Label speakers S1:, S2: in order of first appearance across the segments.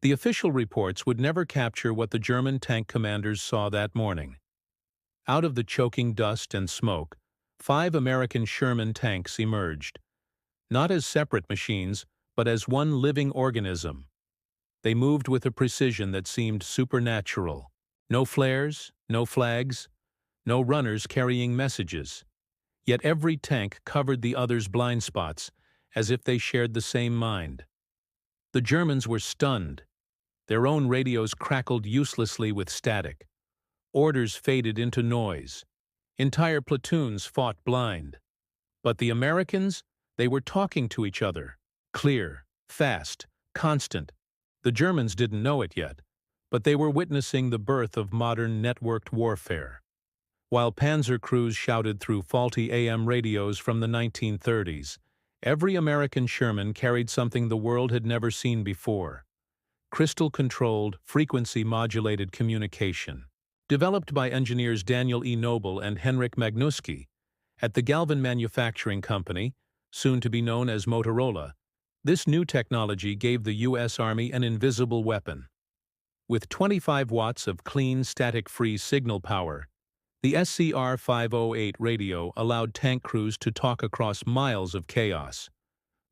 S1: The official reports would never capture what the German tank commanders saw that morning. Out of the choking dust and smoke, 5 American Sherman tanks emerged, not as separate machines, but as one living organism. They moved with a precision that seemed supernatural. No flares, no flags, no runners carrying messages. Yet every tank covered the other's blind spots, as if they shared the same mind. The Germans were stunned. Their own radios crackled uselessly with static. Orders faded into noise. Entire platoons fought blind. But the Americans, they were talking to each other. Clear, fast, constant. The Germans didn't know it yet, but they were witnessing the birth of modern networked warfare. While panzer crews shouted through faulty AM radios from the 1930s, every American Sherman carried something the world had never seen before: crystal-controlled, frequency-modulated communication. Developed by engineers Daniel E. Noble and Henryk Magnuski at the Galvin Manufacturing Company, soon to be known as Motorola, this new technology gave the U.S. Army an invisible weapon. With 25 watts of clean, static-free signal power, the SCR-508 radio allowed tank crews to talk across miles of chaos,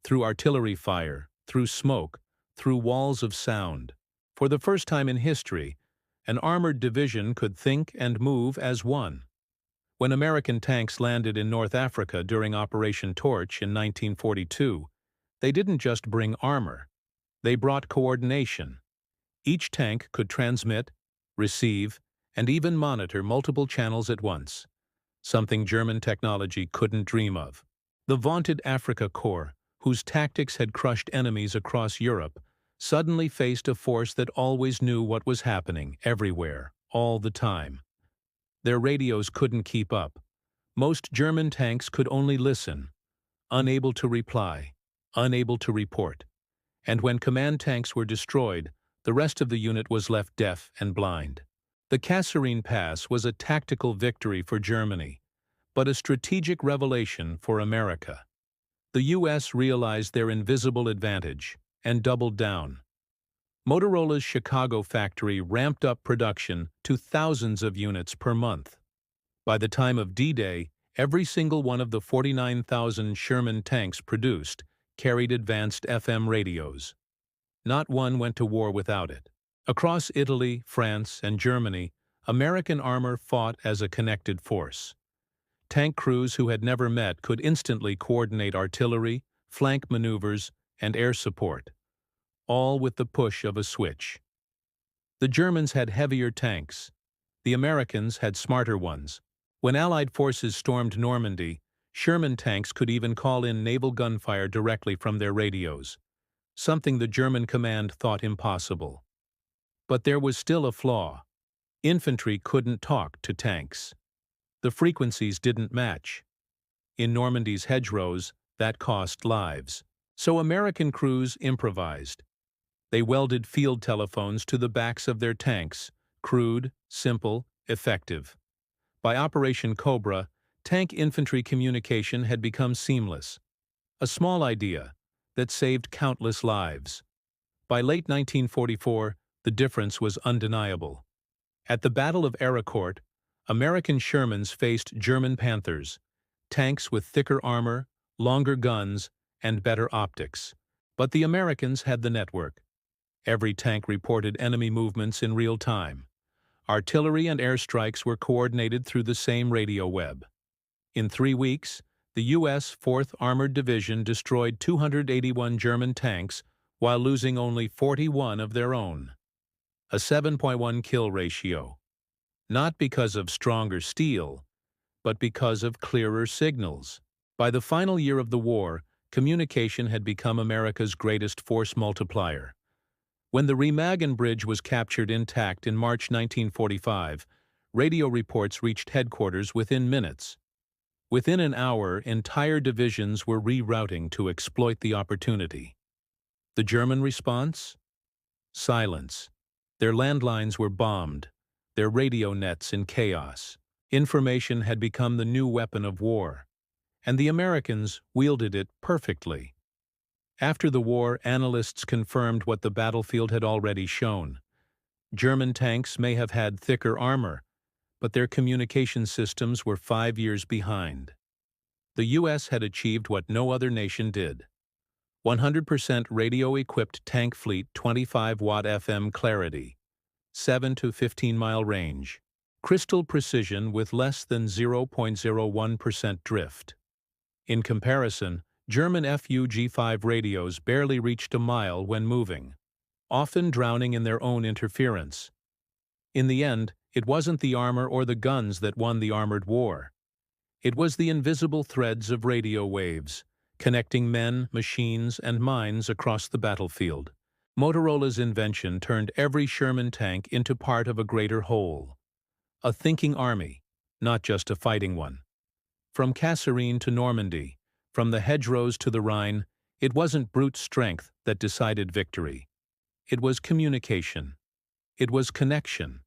S1: through artillery fire, through smoke, through walls of sound. For the first time in history, an armored division could think and move as one. When American tanks landed in North Africa during Operation Torch in 1942, they didn't just bring armor. They brought coordination. Each tank could transmit, receive, and even monitor multiple channels at once, something German technology couldn't dream of. The vaunted Africa Corps, whose tactics had crushed enemies across Europe, suddenly faced a force that always knew what was happening, everywhere, all the time. Their radios couldn't keep up. Most German tanks could only listen, unable to reply, unable to report. And when command tanks were destroyed, the rest of the unit was left deaf and blind. The Kasserine Pass was a tactical victory for Germany, but a strategic revelation for America. The U.S. realized their invisible advantage and doubled down. Motorola's Chicago factory ramped up production to thousands of units per month. By the time of D-Day, every single one of the 49,000 Sherman tanks produced carried advanced FM radios. Not one went to war without it. Across Italy, France, and Germany, American armor fought as a connected force. Tank crews who had never met could instantly coordinate artillery, flank maneuvers, and air support, all with the push of a switch. The Germans had heavier tanks. The Americans had smarter ones. When Allied forces stormed Normandy, Sherman tanks could even call in naval gunfire directly from their radios, something the German command thought impossible. But there was still a flaw. Infantry couldn't talk to tanks. The frequencies didn't match. In Normandy's hedgerows, that cost lives. So American crews improvised. They welded field telephones to the backs of their tanks, crude, simple, effective. By Operation Cobra, tank infantry communication had become seamless. A small idea that saved countless lives. By late 1944, the difference was undeniable. At the Battle of Aracourt, American Shermans faced German Panthers, tanks with thicker armor, longer guns, and better optics. But the Americans had the network. Every tank reported enemy movements in real time. Artillery and airstrikes were coordinated through the same radio web. In 3 weeks, the U.S. 4th Armored Division destroyed 281 German tanks while losing only 41 of their own. A 7.1 kill ratio. Not because of stronger steel, but because of clearer signals. By the final year of the war, communication had become America's greatest force multiplier. When the Remagen Bridge was captured intact in March 1945, radio reports reached headquarters within minutes. Within an hour, entire divisions were rerouting to exploit the opportunity. The German response? Silence. Their landlines were bombed, their radio nets in chaos. Information had become the new weapon of war, and the Americans wielded it perfectly. After the war, analysts confirmed what the battlefield had already shown. German tanks may have had thicker armor, but their communication systems were 5 years behind. The U.S. had achieved what no other nation did. 100% radio-equipped tank fleet, 25-watt FM clarity, 7 to 15-mile range, crystal precision with less than 0.01% drift. In comparison, German FUG-5 radios barely reached a mile when moving, often drowning in their own interference. In the end, it wasn't the armor or the guns that won the armored war. It was the invisible threads of radio waves, connecting men, machines, and minds across the battlefield. Motorola's invention turned every Sherman tank into part of a greater whole. A thinking army, not just a fighting one. From Kasserine to Normandy, from the hedgerows to the Rhine, it wasn't brute strength that decided victory. It was communication. It was connection.